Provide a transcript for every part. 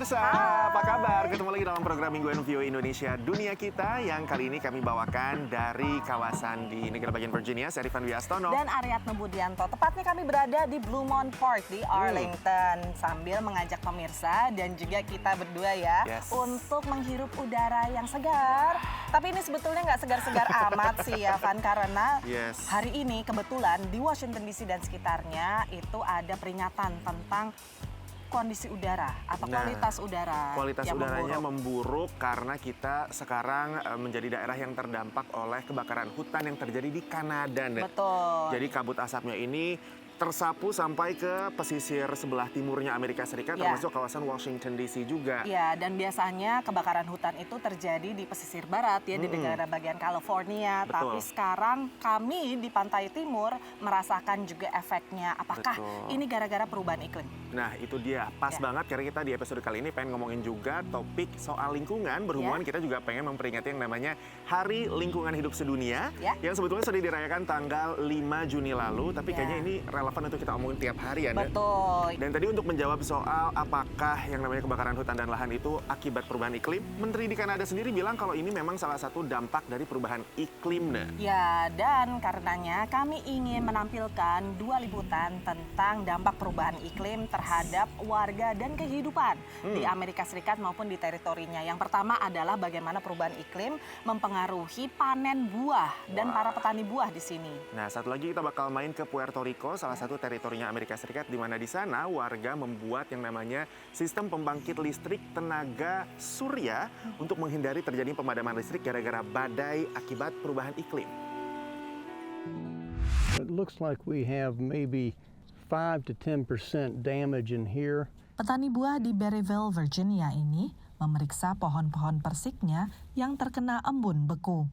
pemirsa, apa kabar? Ketemu lagi dalam program Mingguan View Indonesia Dunia Kita yang kali ini kami bawakan dari kawasan di negara bagian Virginia. Saya Rifan Wiastono dan Aryatno Budianto. Tepatnya kami berada di Bluemont Park di Arlington sambil mengajak pemirsa dan juga kita berdua ya untuk menghirup udara yang segar. Tapi ini sebetulnya nggak segar-segar amat sih ya Van, karena hari ini kebetulan di Washington DC dan sekitarnya itu ada peringatan tentang kondisi udara atau kualitas udara. Kualitas udaranya memburuk karena kita sekarang menjadi daerah yang terdampak oleh kebakaran hutan yang terjadi di Kanada. Betul. Jadi kabut asapnya ini tersapu sampai ke pesisir sebelah timurnya Amerika Serikat, termasuk kawasan Washington DC juga. Ya, dan biasanya kebakaran hutan itu terjadi di pesisir barat ya, di negara bagian California. Betul. Tapi sekarang kami di pantai timur merasakan juga efeknya. Apakah ini gara-gara perubahan iklim? Nah, itu dia. Pas banget karena kita di episode kali ini pengen ngomongin juga topik soal lingkungan. Berhubungan kita juga pengen memperingati yang namanya Hari Lingkungan Hidup Sedunia. Yang sebetulnya sudah dirayakan tanggal 5 Juni lalu. Tapi kayaknya ini relevan untuk kita omongin tiap hari ya. Betul. Dan tadi untuk menjawab soal apakah yang namanya kebakaran hutan dan lahan itu akibat perubahan iklim, Menteri di Kanada sendiri bilang kalau ini memang salah satu dampak dari perubahan iklim. Ya, dan karenanya kami ingin menampilkan 2 liputan tentang dampak perubahan iklim terhadap warga dan kehidupan di Amerika Serikat maupun di teritorinya. Yang pertama adalah bagaimana perubahan iklim mempengaruhi panen buah dan para petani buah di sini. Nah, satu lagi kita bakal main ke Puerto Rico, salah satu teritorinya Amerika Serikat, di mana di sana warga membuat yang namanya sistem pembangkit listrik tenaga surya untuk menghindari terjadi pemadaman listrik gara-gara badai akibat perubahan iklim. It looks like we have maybe 5 to 10% damage in here. Petani buah di Berryville, Virginia ini memeriksa pohon-pohon persiknya yang terkena embun beku.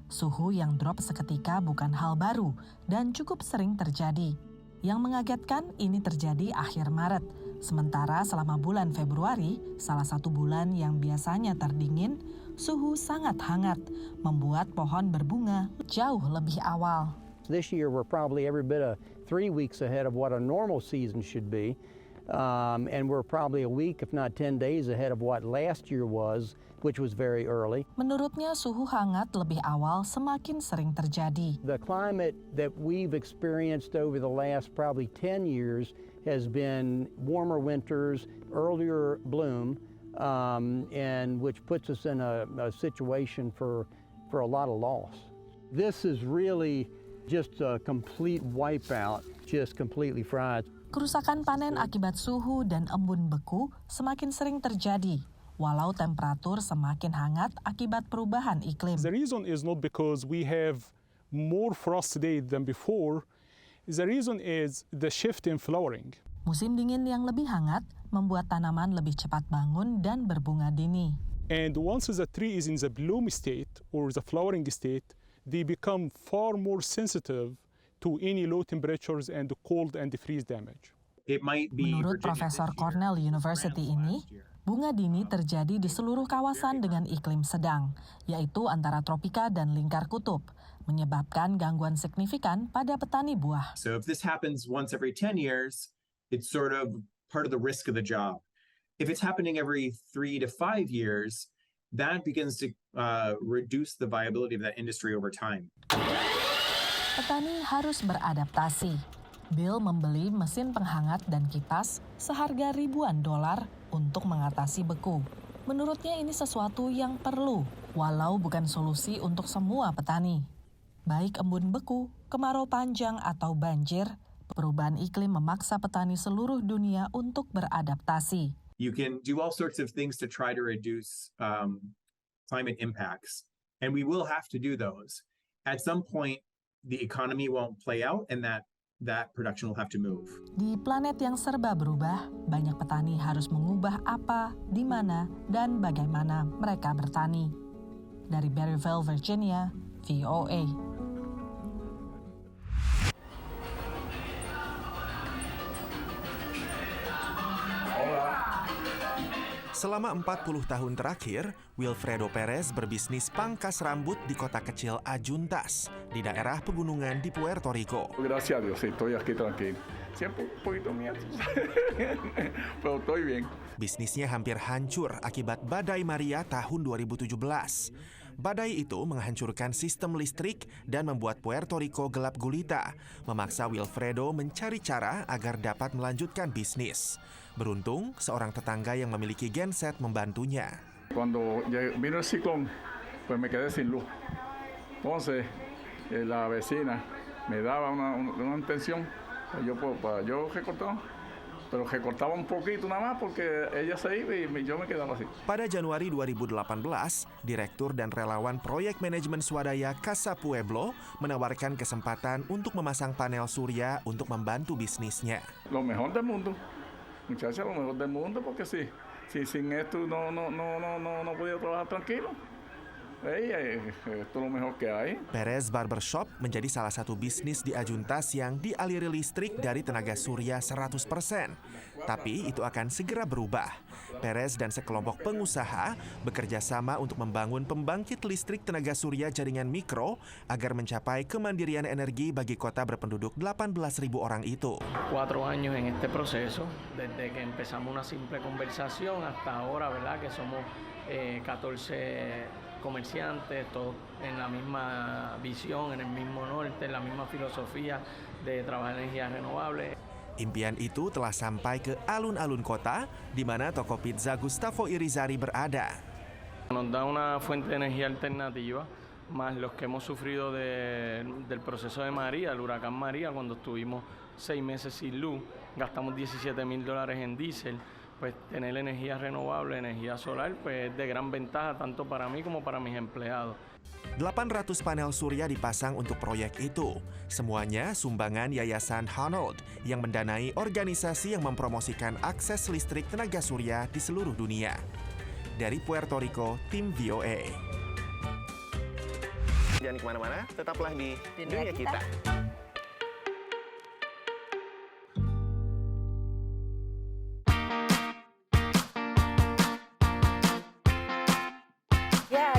Suhu yang drop seketika bukan hal baru dan cukup sering terjadi. Yang mengagetkan ini terjadi akhir Maret. Sementara selama bulan Februari, salah satu bulan yang biasanya terdingin, suhu sangat hangat, membuat pohon berbunga jauh lebih awal. This year we're probably every bit of 3 weeks ahead of what a normal season should be. And we're probably a week, if not 10 days ahead of what last year was, which was very early. Menurutnya suhu hangat lebih awal semakin sering terjadi. The climate that we've experienced over the last probably 10 years has been warmer winters, earlier bloom, and which puts us in a situation for a lot of loss. This is really just a complete wipeout, just completely fried. Kerusakan panen akibat suhu dan embun beku semakin sering terjadi, walau temperatur semakin hangat akibat perubahan iklim. The reason is not because we have more frost today than before. The reason is the shift in flowering. Musim dingin yang lebih hangat membuat tanaman lebih cepat bangun dan berbunga dini. And once the tree is in the bloom state or the flowering state, they become far more sensitive to any low temperatures and cold and freeze damage. Menurut Profesor Cornell University ini, bunga dini terjadi di seluruh kawasan dengan iklim sedang, yaitu antara tropika dan lingkar kutub, menyebabkan gangguan signifikan pada petani buah. So if this happens once every 10 years, it's sort of part of the risk of the job. If it's happening every 3 to 5 years, that begins to reduce the viability of that industry over time. Petani harus beradaptasi. Bill membeli mesin penghangat dan kipas seharga ribuan dolar untuk mengatasi beku. Menurutnya ini sesuatu yang perlu, walau bukan solusi untuk semua petani. Baik embun beku, kemarau panjang atau banjir, perubahan iklim memaksa petani seluruh dunia untuk beradaptasi. You can do all sorts of things to try to reduce climate impacts, and we will have to do those. At some point, the economy won't play out and that production will have to move. Di planet yang serba berubah, banyak petani harus mengubah apa, di mana, dan bagaimana mereka bertani. Dari Berryville, Virginia, VOA. Selama 40 tahun terakhir, Wilfredo Perez berbisnis pangkas rambut di kota kecil Ajuntas, di daerah pegunungan di Puerto Rico. Gracias a Dios, estoy aquí tranquilo. Siempre un poquito miedo, pero estoy bien. Bisnisnya hampir hancur akibat Badai Maria tahun 2017. Badai itu menghancurkan sistem listrik dan membuat Puerto Rico gelap gulita, memaksa Wilfredo mencari cara agar dapat melanjutkan bisnis. Beruntung, seorang tetangga yang memiliki genset membantunya. Cuando vino el ciclón, pues me quedé sin luz. Entonces, la vecina me daba una tensión. Yo recortaba, pero recortaba un poquito nada más porque ella se iba y yo me quedaba así. Pada Januari 2018, Direktur dan relawan proyek manajemen swadaya Casa Pueblo menawarkan kesempatan untuk memasang panel surya untuk membantu bisnisnya. Lo mejor del mundo, muchacha, lo mejor del mundo, porque si sin esto no podía trabajar tranquilo. Itu lo mejor que hay. Perez Barbershop menjadi salah satu bisnis di Ajuntas yang dialiri listrik dari tenaga surya 100%. Tapi itu akan segera berubah. Perez dan sekelompok pengusaha bekerja sama untuk membangun pembangkit listrik tenaga surya jaringan mikro agar mencapai kemandirian energi bagi kota berpenduduk 18.000 orang itu. 4 años en este proceso, desde que empezamos una simple conversación hasta ahora, ¿verdad? Que somos 14 comerciantes, todos en la misma visión, en el mismo norte, en la misma filosofía de trabajar energías renovables. Impian itu telah sampai ke alun-alun kota, di mana toko pizza Gustavo Irizarry berada. Nos da una fuente de energía alternativa, más los que hemos sufrido del proceso de María, el huracán María, cuando estuvimos 6 meses sin luz, gastamos $17,000 en diésel. Pues tener energía renovable, energía solar, pues es de gran ventaja tanto para mí como para mis empleados. 800 panel surya dipasang untuk proyek itu. Semuanya sumbangan Yayasan Honold yang mendanai organisasi yang mempromosikan akses listrik tenaga surya di seluruh dunia. Dari Puerto Rico, tim VOA. Jangan kemana-mana, tetaplah di Dunia Kita.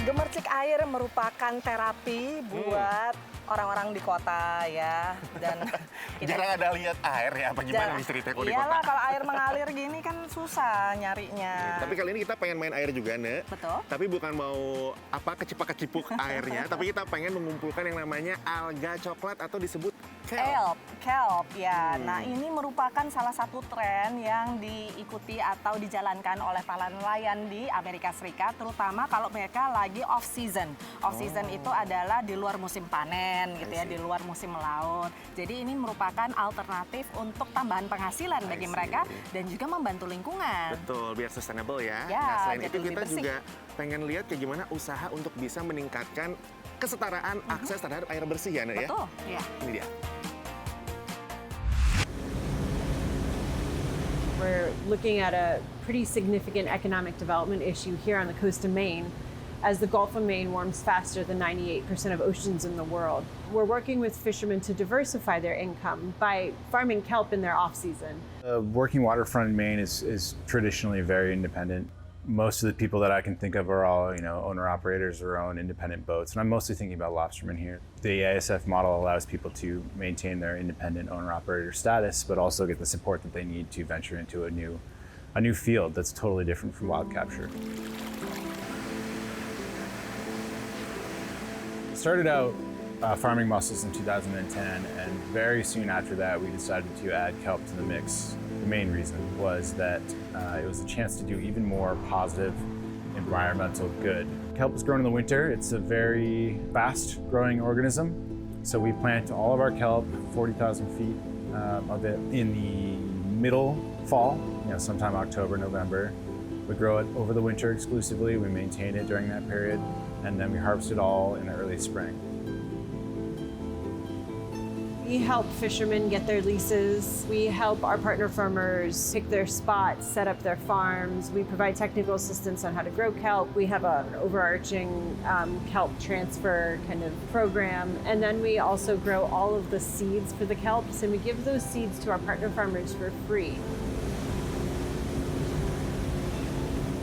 Gemercik air merupakan terapi buat orang-orang di kota ya. Dan jarang ada lihat air ya, apa gimana nih ceritanya kalau di kota? Iyalah, kalau air mengalir gini kan susah nyarinya. Tapi kali ini kita pengen main air juga, Nek. Betul. Tapi bukan mau kecipak-kecipuk airnya, tapi kita pengen mengumpulkan yang namanya alga coklat atau disebut kelp ya. Nah, ini merupakan salah satu tren yang diikuti atau dijalankan oleh para nelayan di Amerika Serikat, terutama kalau mereka lagi off season. Off season itu adalah di luar musim panen gitu ya, di luar musim melaut. Jadi ini merupakan alternatif untuk tambahan penghasilan bagi mereka dan juga membantu lingkungan. Betul, biar sustainable ya. Ya, nah, selain jadi itu kita lebih bersih. juga pengen lihat kayak gimana usaha untuk bisa meningkatkan kesetaraan akses terhadap air bersih ya, Nek ya. Betul, ya. Ini dia. We're looking at a pretty significant economic development issue here on the coast of Maine as the Gulf of Maine warms faster than 98% of oceans in the world. We're working with fishermen to diversify their income by farming kelp in their off-season. Working waterfront in Maine is traditionally very independent. Most of the people that I can think of are all, owner-operators or own independent boats, and I'm mostly thinking about lobstermen here. The ASF model allows people to maintain their independent owner-operator status, but also get the support that they need to venture into a new field that's totally different from wild capture. Started out farming mussels in 2010, and very soon after that, we decided to add kelp to the mix. The main reason was that it was a chance to do even more positive environmental good. Kelp is grown in the winter. It's a very fast-growing organism, so we plant all of our kelp, 40,000 feet of it, in the middle fall, sometime October, November. We grow it over the winter exclusively. We maintain it during that period, and then we harvest it all in the early spring. We help fishermen get their leases. We help our partner farmers pick their spots, set up their farms. We provide technical assistance on how to grow kelp. We have an overarching kelp transfer kind of program. And then we also grow all of the seeds for the kelps, and we give those seeds to our partner farmers for free.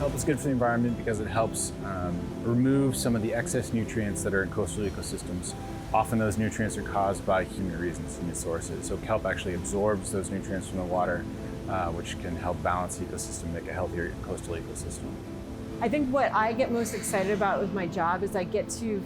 Kelp is good for the environment because it helps remove some of the excess nutrients that are in coastal ecosystems. Often those nutrients are caused by human reasons, human sources. So kelp actually absorbs those nutrients from the water, which can help balance the ecosystem, make a healthier coastal ecosystem. I think what I get most excited about with my job is I get to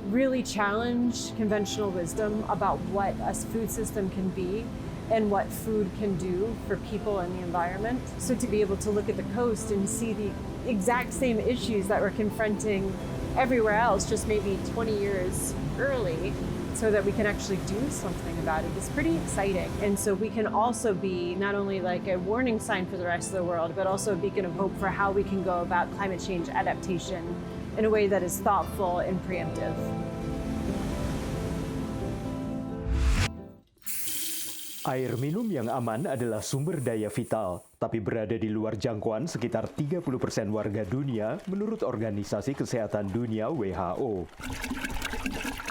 really challenge conventional wisdom about what a food system can be and what food can do for people and the environment. So to be able to look at the coast and see the exact same issues that we're confronting everywhere else, just maybe 20 years early, so that we can actually do something about it is pretty exciting. And so we can also be not only like a warning sign for the rest of the world, but also a beacon of hope for how we can go about climate change adaptation in a way that is thoughtful and preemptive. Air minum yang aman adalah sumber daya vital, tapi berada di luar jangkauan sekitar 30% warga dunia menurut Organisasi Kesehatan Dunia WHO.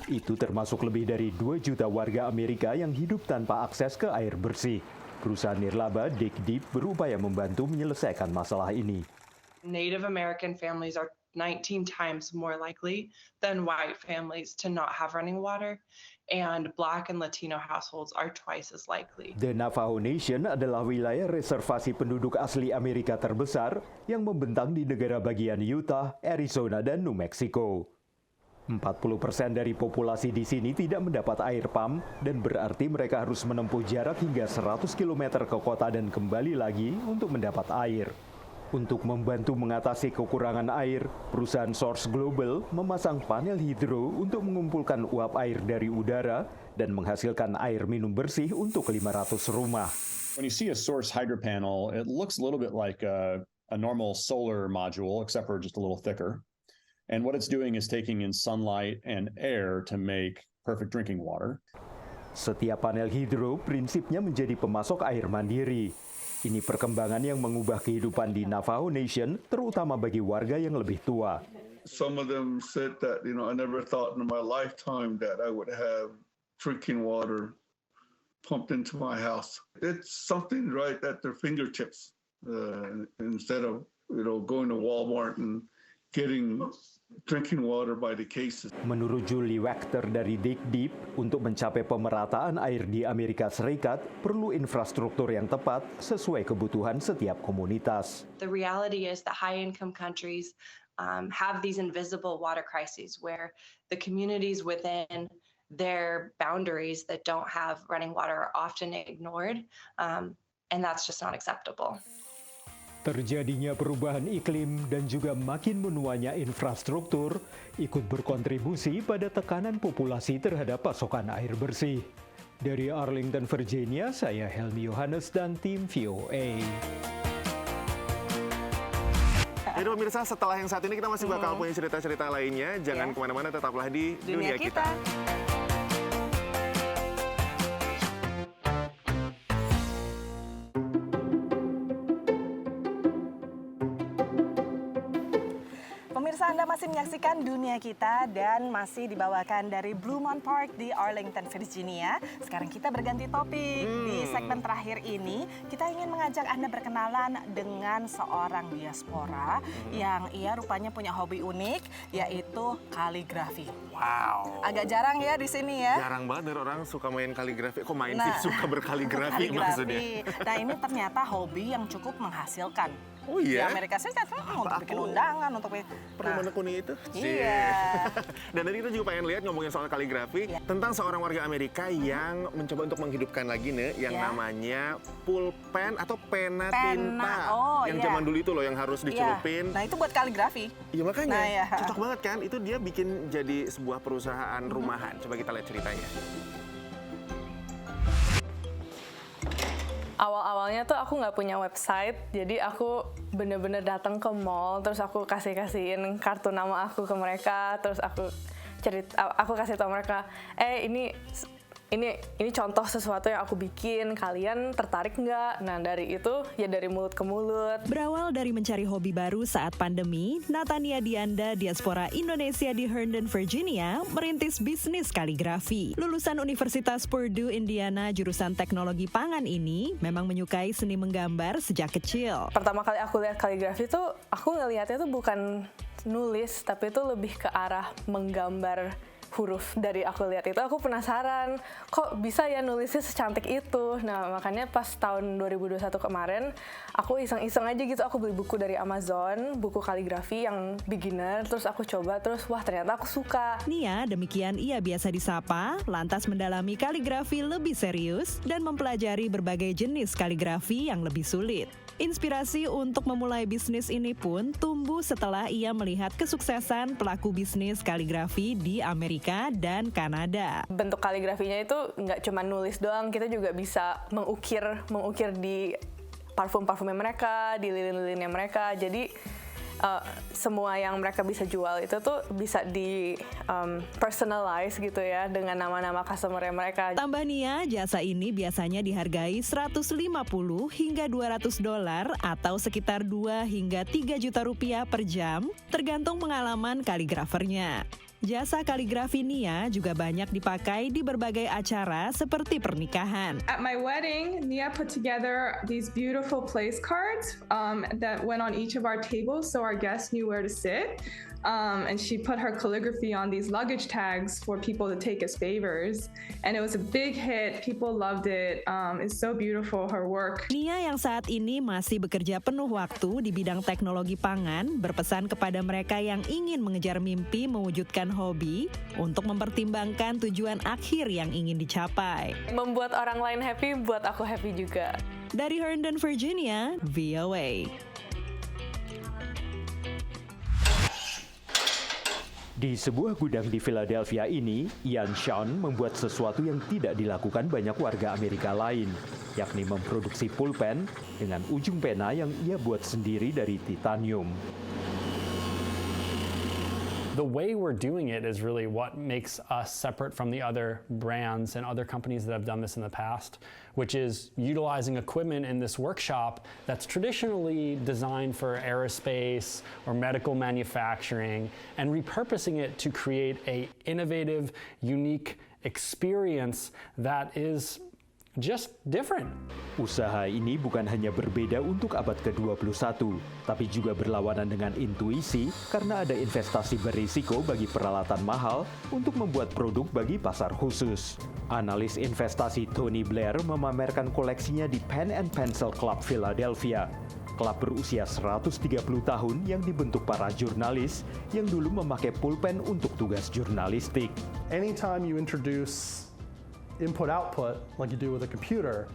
Itu termasuk lebih dari 2 juta warga Amerika yang hidup tanpa akses ke air bersih. Perusahaan nirlaba Dig Deep berupaya membantu menyelesaikan masalah ini. Native American families are 19 times more likely than white families to not have running water. And Black and Latino households are twice as likely. The Navajo Nation adalah wilayah reservasi penduduk asli Amerika terbesar yang membentang di negara bagian Utah, Arizona, dan New Mexico. 40% dari populasi di sini tidak mendapat air pam dan berarti mereka harus menempuh jarak hingga 100 km ke kota dan kembali lagi untuk mendapat air. Untuk membantu mengatasi kekurangan air, perusahaan Source Global memasang panel hidro untuk mengumpulkan uap air dari udara dan menghasilkan air minum bersih untuk 500 rumah. When you see a Source hydro panel, it looks a little bit like a normal solar module, except for just a little thicker. And what it's doing is taking in sunlight and air to make perfect drinking water. Setiap panel hidro prinsipnya menjadi pemasok air mandiri. Ini perkembangan yang mengubah kehidupan di Navajo Nation, terutama bagi warga yang lebih tua. Some of them said that, I never thought in my lifetime that I would have drinking water pumped into my house. It's something right at their fingertips, instead of, going to Walmart and getting drinking water by the cases. Menurut Julie Wachter dari Dig Deep, untuk mencapai pemerataan air di Amerika Serikat, perlu infrastruktur yang tepat sesuai kebutuhan setiap komunitas. The reality is that high-income countries have these invisible water crises where the communities within their boundaries that don't have running water are often ignored, and that's just not acceptable. Terjadinya perubahan iklim dan juga makin menuanya infrastruktur ikut berkontribusi pada tekanan populasi terhadap pasokan air bersih. Dari Arlington, Virginia, saya Helmi Yohanes dan tim VOA. Jadi pemirsa, setelah yang saat ini kita masih bakal punya cerita-cerita lainnya. Jangan kemana-mana, tetaplah di Dunia Kita. Pemirsa, Anda masih menyaksikan Dunia Kita dan masih dibawakan dari Bluemont Park di Arlington, Virginia. Sekarang kita berganti topik. Di segmen terakhir ini, kita ingin mengajak Anda berkenalan dengan seorang diaspora yang ia rupanya punya hobi unik, yaitu kaligrafi. Wow. Agak jarang ya di sini ya. Jarang banget orang suka main kaligrafi. Kok main sih, suka berkaligrafi maksudnya. Nah, ini ternyata hobi yang cukup menghasilkan. Oh iya? Di Amerika Serikat untuk bikin undangan, untuk pernah menekuni itu? Iya. Dan tadi kita juga pengen lihat ngomongin soal kaligrafi tentang seorang warga Amerika yang mencoba untuk menghidupkan lagi yang namanya pulpen atau pena tinta. Yang zaman dulu itu loh yang harus dicelupin. Nah, itu buat kaligrafi. Iya makanya, cocok banget kan? Itu dia bikin jadi sebuah perusahaan rumahan. Coba kita lihat ceritanya. Awal-awalnya tuh aku nggak punya website, jadi aku bener-bener datang ke mall, terus aku kasihin kartu nama aku ke mereka, terus aku kasih tau mereka, ini ini contoh sesuatu yang aku bikin, kalian tertarik nggak? Nah dari itu ya dari mulut ke mulut. Berawal dari mencari hobi baru saat pandemi, Natania Dianda, diaspora Indonesia di Herndon, Virginia, merintis bisnis kaligrafi. Lulusan Universitas Purdue, Indiana, jurusan teknologi pangan ini memang menyukai seni menggambar sejak kecil. Pertama kali aku lihat kaligrafi tuh, aku ngelihatnya tuh bukan nulis, tapi itu lebih ke arah menggambar huruf. Dari aku lihat itu aku penasaran, kok bisa ya nulisnya secantik itu. Nah makanya pas tahun 2021 kemarin aku iseng-iseng aja gitu, aku beli buku dari Amazon, buku kaligrafi yang beginner, terus aku coba, terus wah ternyata aku suka. Nia, demikian ia biasa disapa, lantas mendalami kaligrafi lebih serius dan mempelajari berbagai jenis kaligrafi yang lebih sulit. Inspirasi untuk memulai bisnis ini pun tumbuh setelah ia melihat kesuksesan pelaku bisnis kaligrafi di Amerika dan Kanada. Bentuk kaligrafinya itu nggak cuma nulis doang, kita juga bisa mengukir di parfum-parfumnya mereka, di lilin-lilinnya mereka. Jadi semua yang mereka bisa jual itu tuh bisa di personalize gitu ya dengan nama-nama customer mereka. Tambah Nia, jasa ini biasanya dihargai $150 hingga $200 atau sekitar 2 hingga 3 juta rupiah per jam, tergantung pengalaman kaligrafernya. Jasa kaligrafi Nia juga banyak dipakai di berbagai acara seperti pernikahan. At my wedding, Nia put together these beautiful place cards that went on each of our tables so our guests knew where to sit. And she put her calligraphy on these luggage tags for people to take as favors. And it was a big hit. People loved it. It's so beautiful, her work. Nia yang saat ini masih bekerja penuh waktu di bidang teknologi pangan, berpesan kepada mereka yang ingin mengejar mimpi mewujudkan hobi untuk mempertimbangkan tujuan akhir yang ingin dicapai. Membuat orang lain happy, buat aku happy juga. Dari Herndon, Virginia, VOA. Di sebuah gudang di Philadelphia ini, Ian Sean membuat sesuatu yang tidak dilakukan banyak warga Amerika lain, yakni memproduksi pulpen dengan ujung pena yang ia buat sendiri dari titanium. The way we're doing it is really what makes us separate from the other brands and other companies that have done this in the past, which is utilizing equipment in this workshop that's traditionally designed for aerospace or medical manufacturing and repurposing it to create an innovative, unique experience that is just different. Usaha ini bukan hanya berbeda untuk abad ke-21, tapi juga berlawanan dengan intuisi karena ada investasi berisiko bagi peralatan mahal untuk membuat produk bagi pasar khusus. Analis investasi Tony Blair memamerkan koleksinya di Pen and Pencil Club Philadelphia. Klub berusia 130 tahun yang dibentuk para jurnalis yang dulu memakai pulpen untuk tugas jurnalistik. Anytime you introduce input-output, like you do with a computer,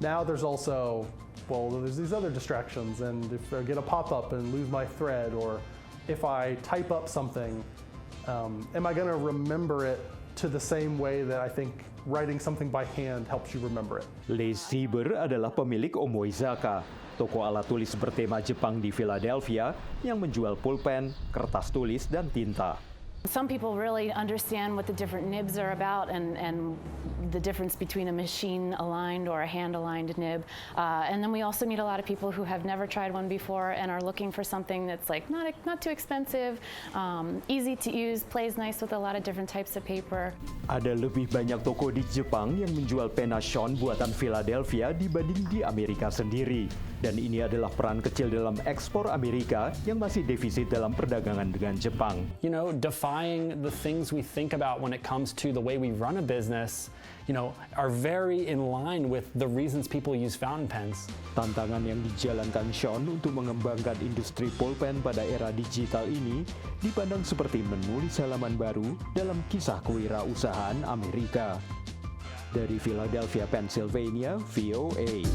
now there's also, there's these other distractions, and if I get a pop-up and lose my thread, or if I type up something, am I gonna remember it to the same way that I think writing something by hand helps you remember it? Les Sieber adalah pemilik Omoizaka, toko alat tulis bertema Jepang di Philadelphia yang menjual pulpen, kertas tulis, dan tinta. Some people really understand what the different nibs are about and the difference between a machine-aligned or a hand-aligned nib. And then we also meet a lot of people who have never tried one before and are looking for something that's like not too expensive, easy to use, plays nice with a lot of different types of paper. Ada lebih banyak toko di Jepang yang menjual pena Sean buatan Philadelphia dibanding di Amerika sendiri. Dan ini adalah peran kecil dalam ekspor Amerika yang masih defisit dalam perdagangan dengan Jepang. You know, defying the things we think about when it comes to the way we run a business, you know, are very in line with the reasons people use fountain pens. Tantangan yang dijalankan Sean untuk mengembangkan industri pulpen pada era digital ini dipandang seperti menulis halaman baru dalam kisah kewirausahaan Amerika. Dari Philadelphia, Pennsylvania, VOA.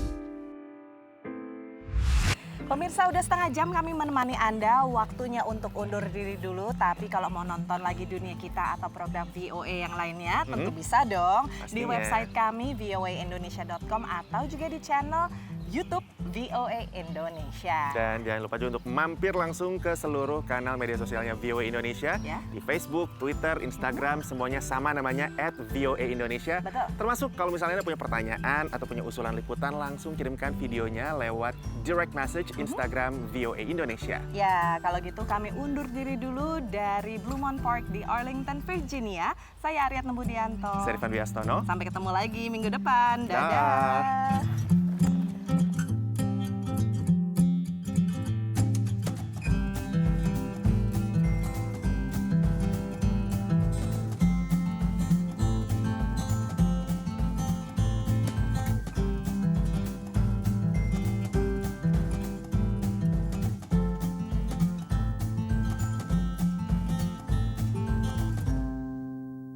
Pemirsa, udah setengah jam kami menemani Anda, waktunya untuk undur diri dulu. Tapi kalau mau nonton lagi Dunia Kita atau program VOA yang lainnya, tentu bisa dong. Pastinya. Di website kami voaindonesia.com atau juga di channel YouTube VOA Indonesia. Dan jangan lupa juga untuk mampir langsung ke seluruh kanal media sosialnya VOA Indonesia. Di Facebook, Twitter, Instagram, semuanya sama namanya @VOA Indonesia. Betul. Termasuk kalau misalnya Anda punya pertanyaan atau punya usulan liputan, langsung kirimkan videonya lewat direct message Instagram VOA Indonesia. Ya, kalau gitu kami undur diri dulu dari Bluemont Park di Arlington, Virginia. Saya Aryatna Budianto. Saya Rifan Wiastono. Sampai ketemu lagi minggu depan. Dadah.